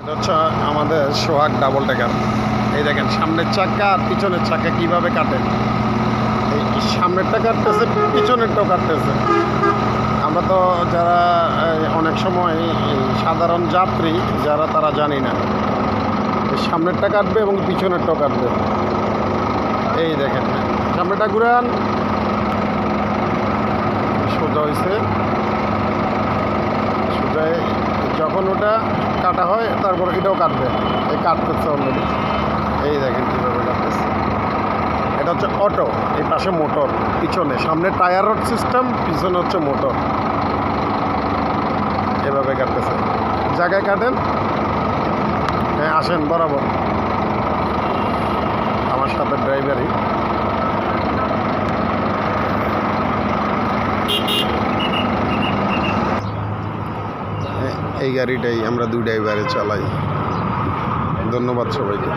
এটা হচ্ছে আমাদের সোহাগ ডাবল টেকার। এই দেখেন সামনের চাকা আর পিছনের চাকা কিভাবে কাটে। এই সামনেরটা কাটতেছে, পিছনেরটাও কাটতেছে। আমরা তো যারা অনেক সময় সাধারণ যাত্রী যারা, তারা জানি না সামনেরটা কাটবে এবং পিছনেরটাও কাটবে। এই দেখেন সামনেটা ঘুরান, সোজা হয়েছে। সোজায় যখন ওটা কাটা হয় তারপর এটাও কাটবে। এই কাটতেছে অলরেডি। এই দেখেন কীভাবে কাটতেছে। এটা হচ্ছে অটো, এই পাশে মোটর, পিছনে সামনে টায়ার রড সিস্টেম, পিছনে হচ্ছে মোটর। এভাবে কাটতেছে। জায়গায় কাটেন। হ্যাঁ আসেন বরাবর আমার সাথে ড্রাইভারই। এই গাড়িটাই আমরা দুই ড্রাইভারে চালাই। ধন্যবাদ সবাইকে।